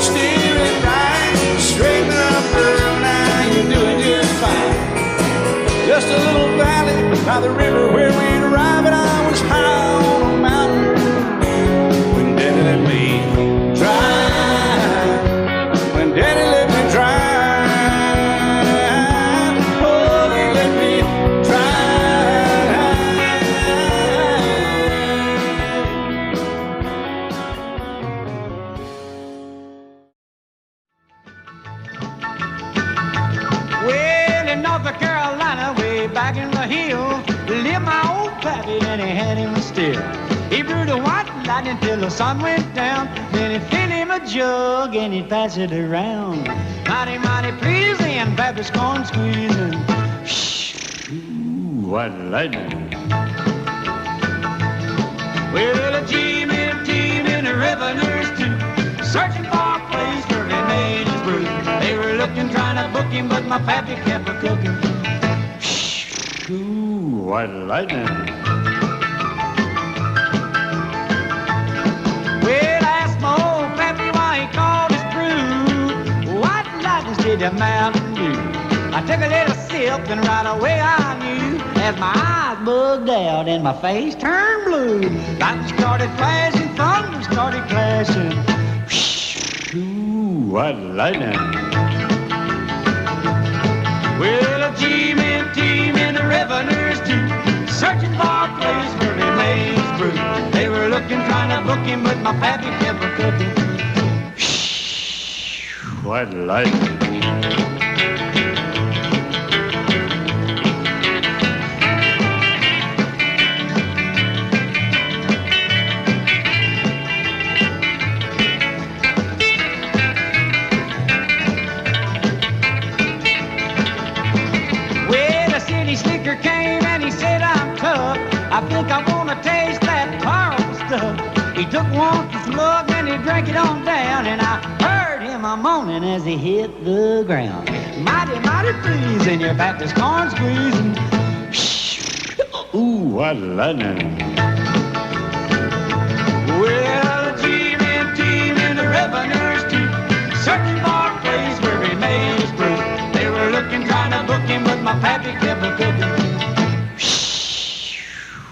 steer it right, straighten up, girl, now you're doing just fine. Just a little valley by the river where we'd arrive, and I was high on a mountain when Daddy let me drive. When Daddy let me drive, oh, he let me Well, in North Carolina, way back in the hill, lived my old pappy, and he had him still. He brewed a white lightning till the sun went down. Then he filled him a jug and he'd pass it around. mighty, mighty pleasing, Baptist corn squeezing. Ooh, what lightning. Well, a team in the revenues too, searching for a place where he made his brew. They were looking, trying to book him, but my pappy kept a cooking. Ooh, what lightning. Well, I asked my old pappy why he called his brew White Lightnings did the Mountain Dew. I took a little sip and right away I knew, as my eyes bugged out and my face turned blue. Lightning started flashing, thunder started clashing. Ooh, what lightning. Well, a team in the revenues too, searching for a place where he made his brew. They were looking, trying to book him, but my pappy kept a cooking. What lightning. Slicker came and he said, I'm tough. I think I want to taste that powerful stuff. He took one slug and he drank it on down, and I heard him a moaning as he hit the ground. Mighty, mighty pleasing, your Baptist corn squeezing. Ooh, what lightning. Well, a team in the revenues too, searching for a place where he made his brew. They were looking, trying to book him, but my pappy kept a cooking.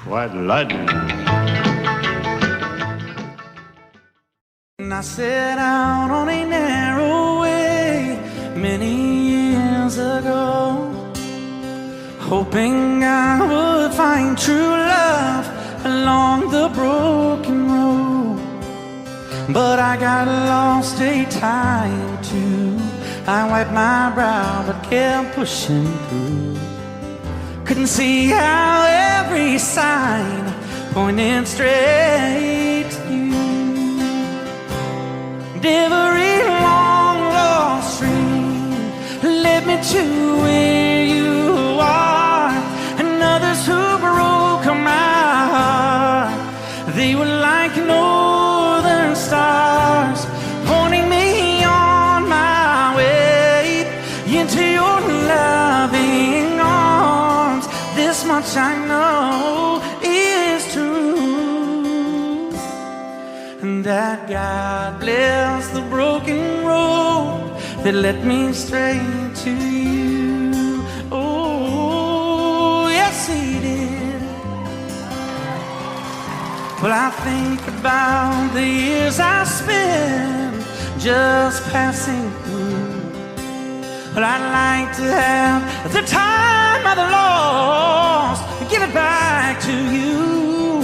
What lightning. I set out on a narrow way many years ago, hoping I would find true love along the broken road. But I got lost a time or two. I wiped my brow but kept pushing through. Couldn't see how every sign pointed straight to you. Every long lost stream led me to where you are, and others who broke my heart, they were like northern stars, pointing me on my way into your loving arms. This much I know is true, and that God bless the broken road that led me straight to you. Oh, yes, He did. Well, I think about the years I spent just passing through. Well, I'd like to have the time I've lost, give it back to you.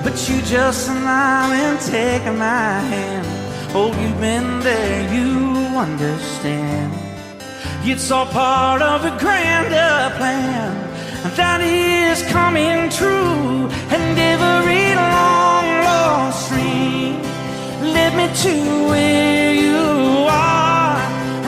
But you just smile and take my hand. Oh, you've been there, you understand. It's all part of a grander plan that is coming true. And every long lost stream led me to where you are,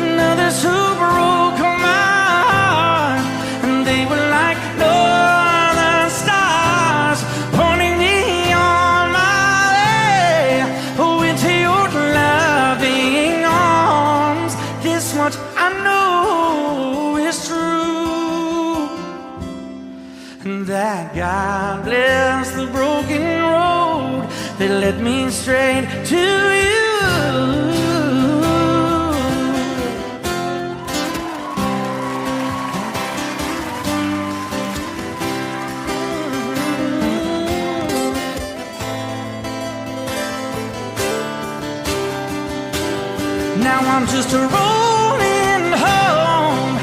and others who broke my heart, and they were like northern stars, pointing me on my way, oh, into your loving arms. This much I know is true, and that God bless the broken road that led me straight to you. Now I'm just rolling home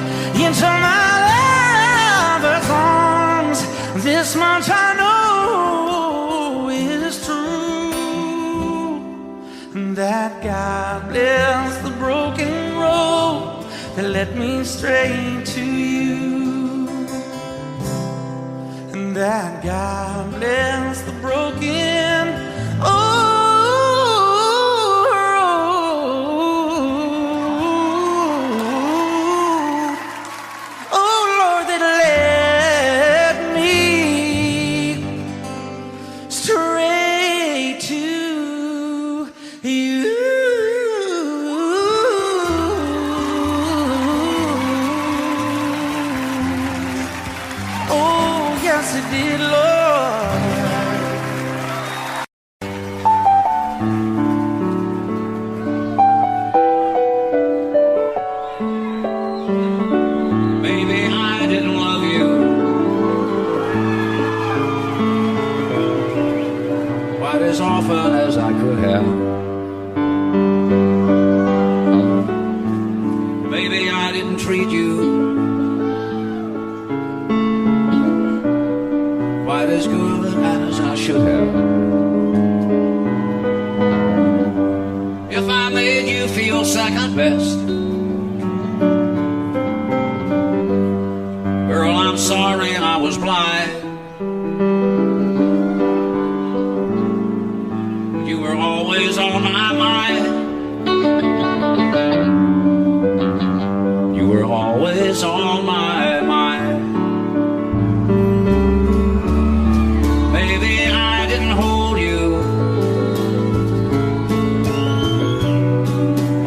into my lover's arms. This much I know is true, and that God bless the broken road that led me straight to you, and that God bless the broken road was second best. Girl, I'm sorry I was blind. You were always on my mind. You were always on my mind. Maybe I didn't hold you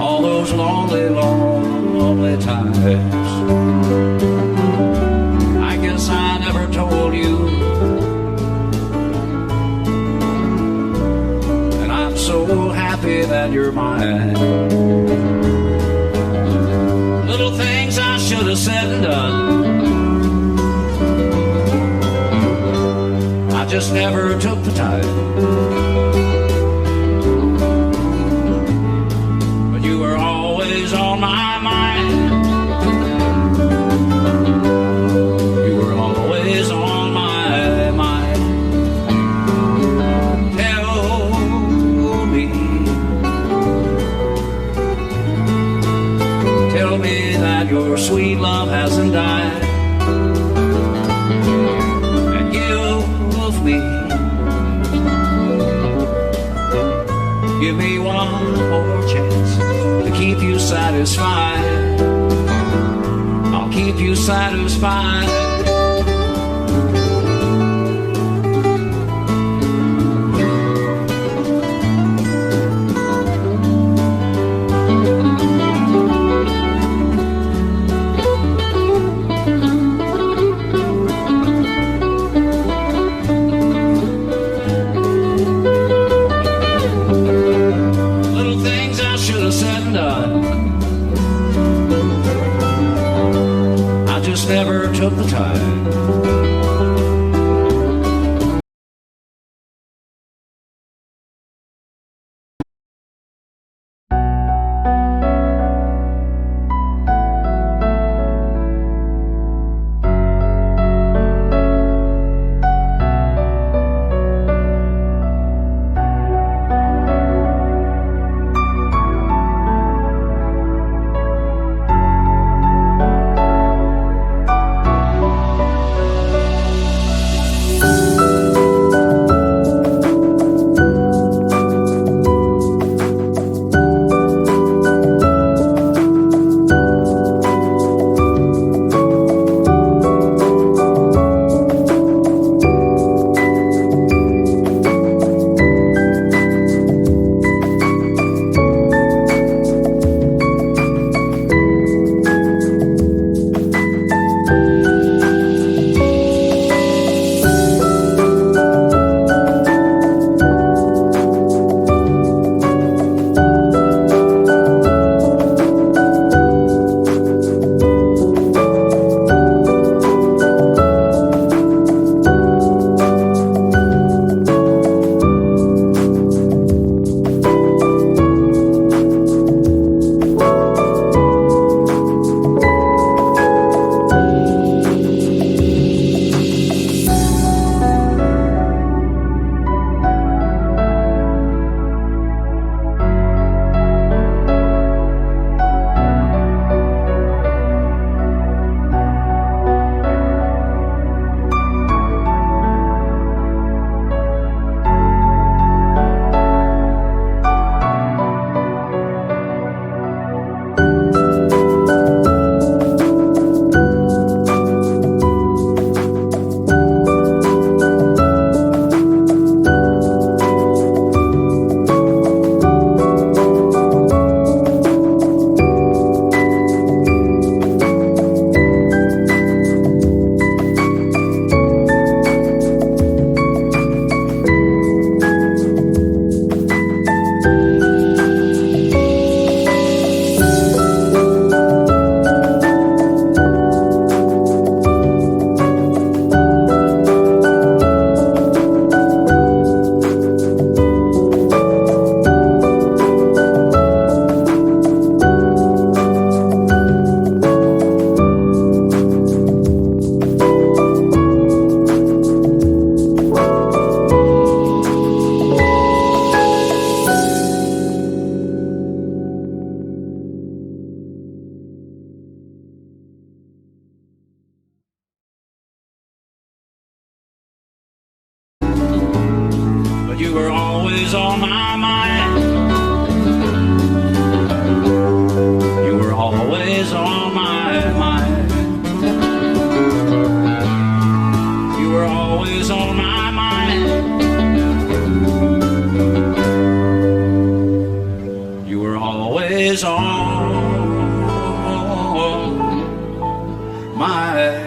all those lonely, lonely times. I guess I never told you, and I'm so happy that you're mine. Little things I should have said and done, I just never took the time. But you were always on my mind. You were always on my mind. Tell me that your sweet love hasn't died. And give me one more chance to keep you satisfied. I'll keep you satisfied. Never took the time. always on my mind.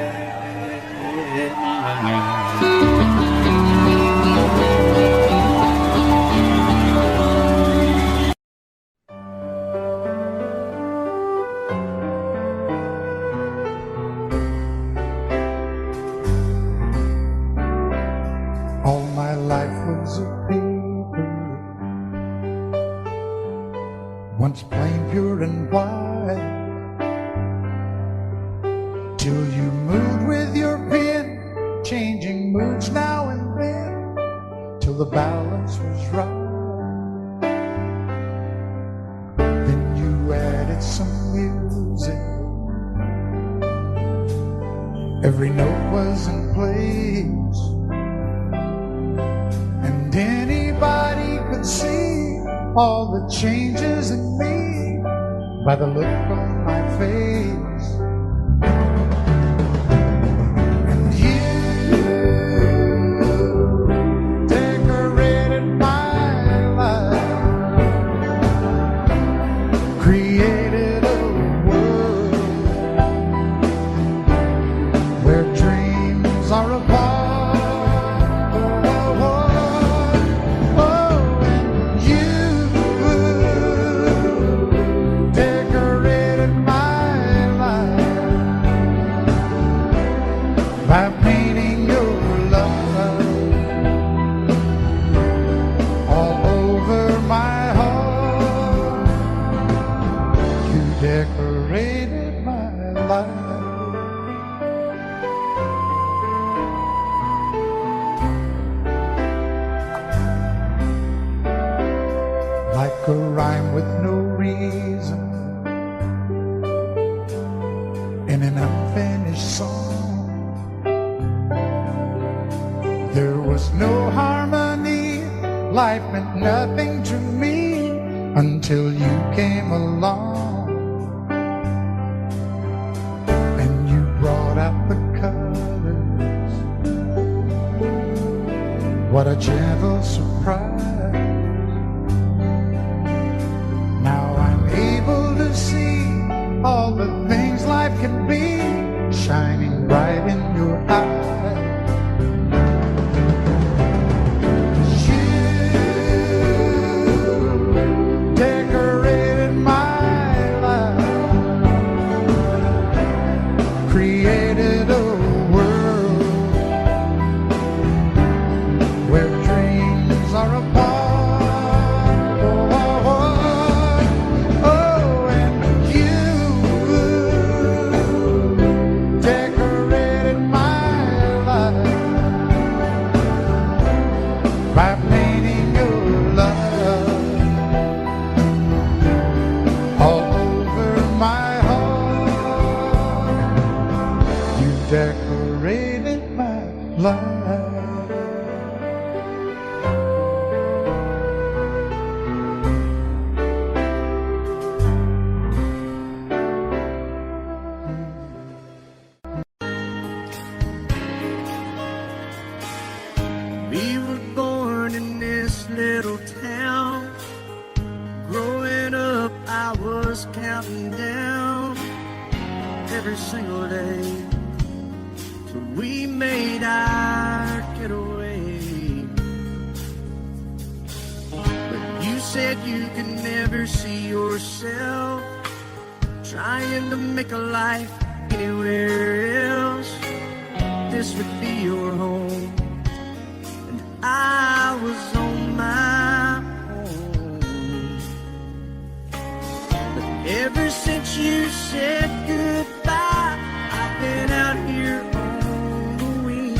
All my life was a paper, once plain, pure, and white, till you moved with your pen, changing moods now and then, till the balance was right. Then you added some music, every note was in place, and anybody could see all the changes in me by the look on my face. And you decorated my life, created a world where dreams are apart. By painting your love all over my heart, you decorated my life. Like a rhyme with no reason in an unfinished song, there was no harmony, life meant nothing to me until you came along. And you brought out the colors, what a gentle surprise. Now I'm able to see all the things life can be, shining bright in your eyes. Created a world where dreams are apart. Oh, and you decorated my life by painting your love all over my decorated my life. We were born in this little town. Growing up, I was counting down every single day. We made our getaway, but you said you could never see yourself trying to make a life anywhere else. This would be your home, and I was on my own. But ever since you said goodbye, I've been out here on the wing.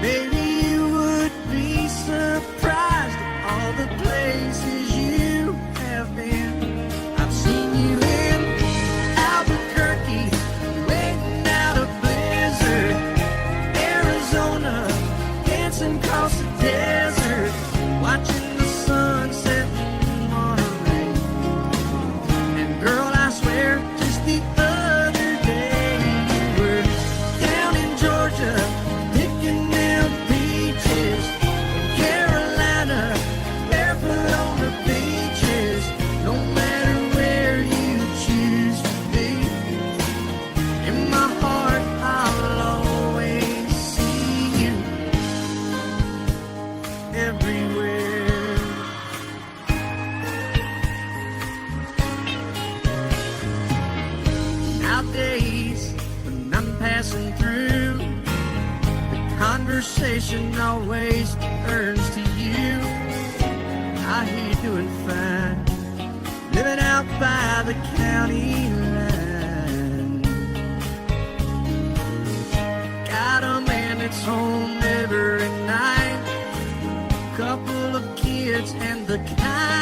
Maybe you would be surprised at all the places you have been. I've seen you in Albuquerque, waiting out a blizzard, Arizona, dancing across the desert, watching the sunset in Monterey. And girl, I swear, just the other day you were down in Georgia, picking them peaches, in Carolina, barefoot on the passing through. The conversation always turns to you. I hear you doing fine, living out by the county line. Got a man that's home every night, couple of kids and the kind